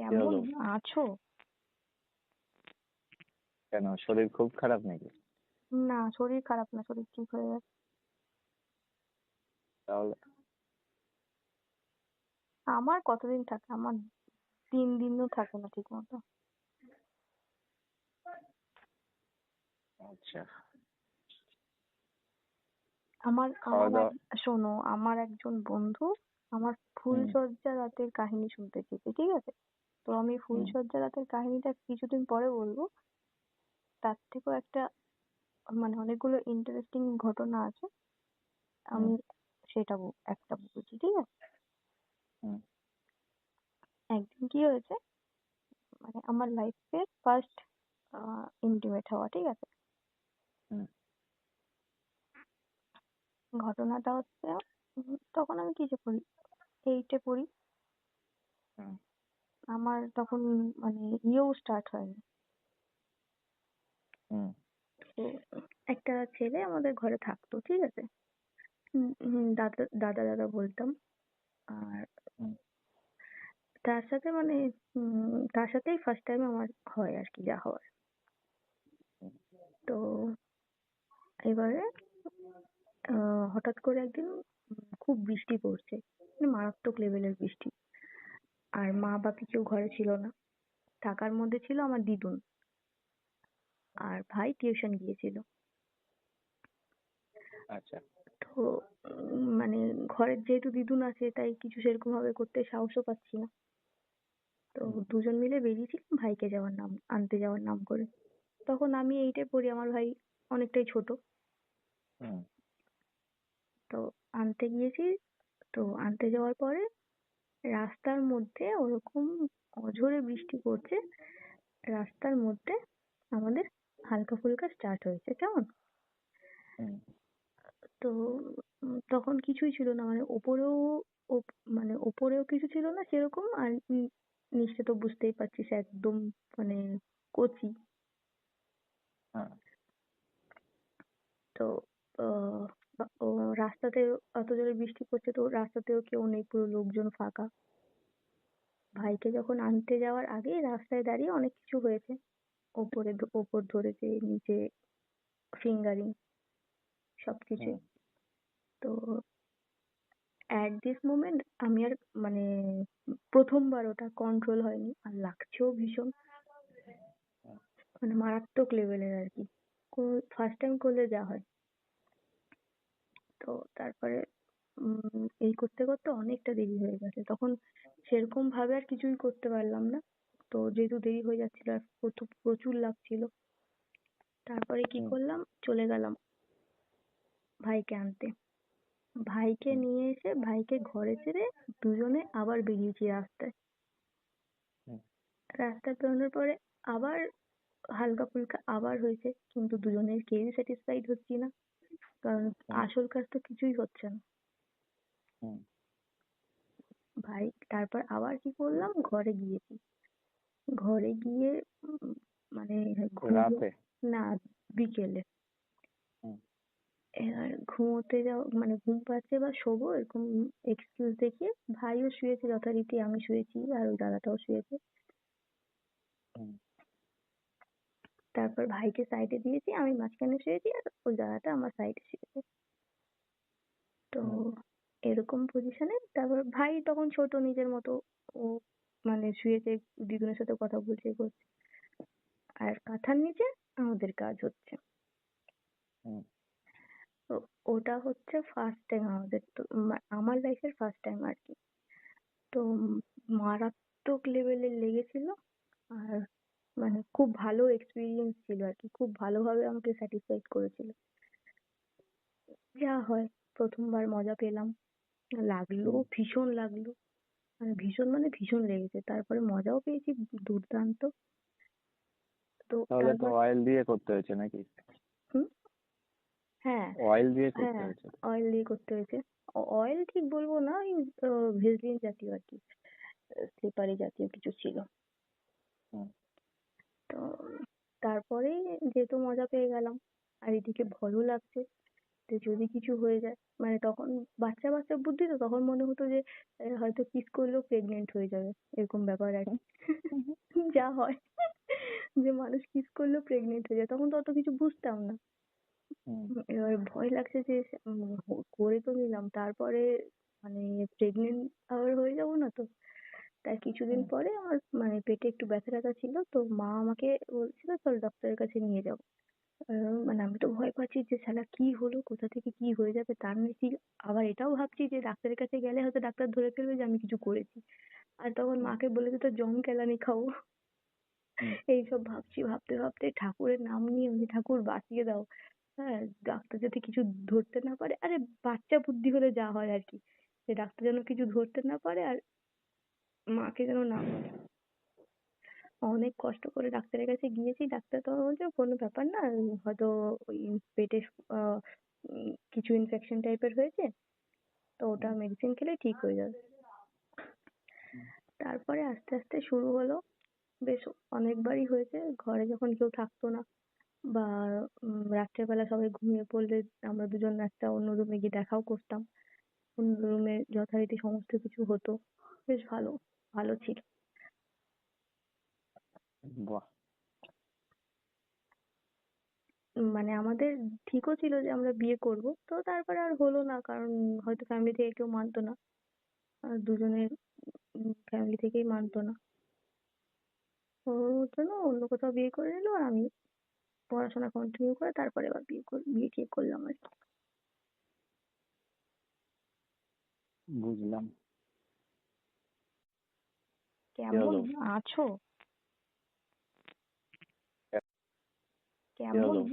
কি কেমন হলো? আছো? কেন, শরীর খুব খারাপ নাকি? না, শরীর খারাপ না, শরীর ঠিক হয়ে গেছে। তাহলে আমার কতদিন থাকে, আমার 3 দিনও থাকে না ঠিক মতো। আচ্ছা। আমার খাওয়া আমার এক দাওয়া? শোনো, আমার একজন বন্ধু আমার হুম। ফুলশয্যা রাতের কাহিনী শুনতে চেয়েছে, ঠিক আছে? তো আমি হুম। ফুলশয্যা রাতের কাহিনীটা কিছুদিন পরে বলবো। তার থেকেও একটা, মানে অনেকগুলো ইন্টারেস্টিং ঘটনা আছে, হুম। আমি সেটা একটা বলছি, ঠিক আছে? হুম। একদিন কি হয়েছে, মানে আমার লাইফের ফার্স্ট ইন্টিমেট হওয়া, ঠিক আছে? হুম। ঘটনাটা হচ্ছে, তখন আমি কিসে পড়ি, 8-এ পড়ি। হুম। আমার তখন মানে ইয়েও স্টার্ট হয়নি। হুম। তো একটা ছেলে আমাদের ঘরে থাকতো, ঠিক আছে? দাদা দাদা দাদা বলতাম। আর হুম। তার সাথে মানে তার সাথেই ফার্স্ট টাইম আমার হয় আর কি, যা হওয়ার। তো এবারে হঠাৎ করে একদিন খুব বৃষ্টি পড়ছে, মানে মারাত্মক লেভেলের বৃষ্টি। আর মা বাপি কেউ ঘরে ছিল না, থাকার মধ্যে ছিল আমার দিদুন, আর ভাই টিউশন গিয়েছিল। আচ্ছা। তো মানে ঘরের যেহেতু দিদুন আছে, তাই কিছু সেরকম ভাবে করতে সাহসও পাচ্ছি না। তো হুম। দুজন মিলে বেরিয়েছিলাম ভাইকে আনতে যাওয়ার নাম করে। তখন আমি 8-এ পড়ি, আমার ভাই অনেকটাই ছোট। হুম। তো আনতে গিয়েছি। তো আনতে যাওয়ার পরে রাস্তার মধ্যে ওরকম অঝোরে বৃষ্টি পড়ছে, রাস্তার মধ্যে আমাদের হালকা ফুলকা স্টার্ট হয়েছে, কেমন? হুম। তো তখন কিছুই ছিল না, মানে ওপরেও মানে ওপরেও কিছু ছিল না সেরকম, আর নিচে তো বুঝতেই পারছিস একদম মানে কচি। হ্যাঁ। তো আহ, ও রাস্তাতে অত জোরে বৃষ্টি পড়ছে, তো রাস্তাতেও কেউ নেই, পুরো লোকজন ফাঁকা। ভাইকে যখন আনতে যাওয়ার আগে রাস্তায় দাঁড়িয়ে অনেক কিছু হয়েছে, ওপর ধরেছে, নিচে ফিঙ্গারিং, সবকিছু। হুম। তো অ্যাট দিস মোমেন্ট আমি আর মানে প্রথমবার ওটা কন্ট্রোল হয়নি, আর লাগছেও ভীষণ, হুম। মানে মারাত্মক লেভেলের আর কি, ফার্স্ট টাইম করলে যা হয়। তো তারপরে এই করতে করতে অনেকটা দেরি হয়ে গেছে তখন, সেরকম ভাবে আর কিছুই করতে পারলাম না। তো যেহেতু দেরি হয়ে যাচ্ছিল আর প্রচুর লাগছিল, তারপরে কি হুম। করলাম, চলে গেলাম ভাইকে আনতে। ভাইকে হুম। নিয়ে এসে ভাইকে ঘরে ছেড়ে দুজনে আবার বেরিয়েছি রাস্তায়। হুম। রাস্তায় বেরোনোর পরে আবার হালকা ফুলকা আবার হয়েছে, কিন্তু দুজনের কেউই স্যাটিসফাইড হচ্ছি না, কারণ হুম। আসল কাজ তো কিছুই হচ্ছে না। হুম। ভাই তারপর আবার কি করলাম, ঘরে গিয়েছি। ঘরে গিয়ে মানে ঘুমো, রাতে? না, বিকেলে। হুম। এবার ঘুমোতে যাও মানে ঘুম পাচ্ছে বা শোবো এরকম এক্সকিউজ দেখিয়ে ভাইও শুয়েছে যথারীতি, আমি শুয়েছি, আর ওই দাদাটাও শুয়েছে। হুম। তারপর ভাইকে সাইডে দিয়েছি, আমি মাঝখানে শুয়েছি, আর ওই দাদাটা আমার সাইডে শুয়েছে। তো হুম। এরকম পজিশনে তারপর ভাই তখন ছোট, নিজের মতো ও মানে শুয়েছে, দিদুনের সাথে কথা বলছে, এ করছে। আর কাঁথার নিচে আমাদের কাজ হচ্ছে। হুম। তো ওটা হচ্ছে ফার্স্ট টাইম আমাদের, তো আমার লাইফের ফার্স্ট টাইম আর কি। তো মারাত্মক লেভেলের লেগেছিল, আর মানে খুব ভালো এক্সপিরিয়েন্স ছিল আর কি, খুব ভালোভাবে আমাকে স্যাটিসফাইড করেছিল। যা হয়, প্রথমবার মজা পেলাম, লাগলো হুম। ভীষণ লাগলো, মানে ভীষণ লেগেছে, তারপরে মজাও পেয়েছি দুর্দান্ত। তো তাহলে তো তারপর অয়েল দিয়ে করতে হয়েছে নাকি? হুম, হ্যাঁ, অয়েল দিয়ে করতে হ্যাঁ, হয়েছে? অয়েল দিয়ে করতে হয়েছে। অয়েল ঠিক বলবো না, ওই ভেজলিন জাতীয় আর কি, স্লিপারি জাতীয় কিছু ছিল। হুম। তো তারপরে যেহেতু মজা পেয়ে গেলাম, আর এদিকে ভয়ও লাগছে যে যদি কিছু হয়ে যায়, মানে তখন বাচ্চা বাচ্চা বুদ্ধি তো, তখন মনে হতো যে হয়তো কিস করলেও প্রেগনেন্ট হয়ে যাবে, এরকম ব্যাপার আর কি। যা হয় যে মানুষ কিস করলেও প্রেগনেন্ট হয়ে যায়, তখন তো অত কিছু বুঝতাম না। হুম, এবার ভয় লাগছে যে করে তো নিলাম, তারপরে মানে প্রেগনেন্ট আবার হয়ে যাবো না তো। তার কিছুদিন হুম, পরে আমার মানে পেটে একটু ব্যথা ট্যাথা ছিল, তো মা আমাকে বলছিল চল ডক্টরের কাছে নিয়ে যাবো। মানে আমি তো ভয় পাচ্ছি যে শালা কি হলো, কোথা থেকে কি হয়ে যাবে, তার নিচে আবার এটাও ভাবছি যে ডাক্তারের কাছে গেলে হয়তো ডাক্তার ধরে ফেলবে যে আমি কিছু করেছি। আর তখন হুম, মাকে বলে দিত জম কেলানি খাবো। হুম, এইসব ভাবছি, ভাবতে ভাবতে ঠাকুরের নাম নিয়ে আমি ঠাকুর বাঁচিয়ে দাও। হ্যাঁ, ডাক্তার যাতে কিছু ধরতে না পারে, আরে বাচ্চা বুদ্ধি হলে যা হয় আর কি, যে ডাক্তার যেন কিছু ধরতে না পারে আর মাকে যেন না বলে। অনেক কষ্ট করে ডাক্তারের কাছে গিয়েছি, ডাক্তার তখন বলছে কোনো ব্যাপার না, হয়তো ওই পেটে আহ কিছু ইনফেকশন টাইপের হয়েছে, তো ওটা হুম, মেডিসিন খেলে ঠিক হয়ে যাবে। হুম, তারপরে আস্তে আস্তে শুরু হলো, বেশ অনেকবারই হয়েছে, ঘরে যখন কেউ থাকতো না বা রাত্রেবেলা সবাই ঘুমিয়ে পড়লে আমরা দুজন একটা অন্য রুমে গিয়ে দেখাও করতাম, অন্য রুমে যথারীতি সমস্ত কিছু হতো। বেশ ভালো, ভালো ছিল। বাহ, মানে আমাদের ঠিকও ছিল যে আমরা বিয়ে করব, তো তারপরে আর হলো না, কারণ হয়তো ফ্যামিলি থেকে কেউ মানতো না, আর দুজনের ফ্যামিলি থেকেই মানতো না। ওর জন্য অন্য কোথাও বিয়ে করে নিলো, আর আমি পড়াশোনা কন্টিনিউ করে তারপরে এবার বিয়ে ঠিক করলাম আর কি। বুঝলাম। কি কেমন হলো? আছো? কি হলো? কেমন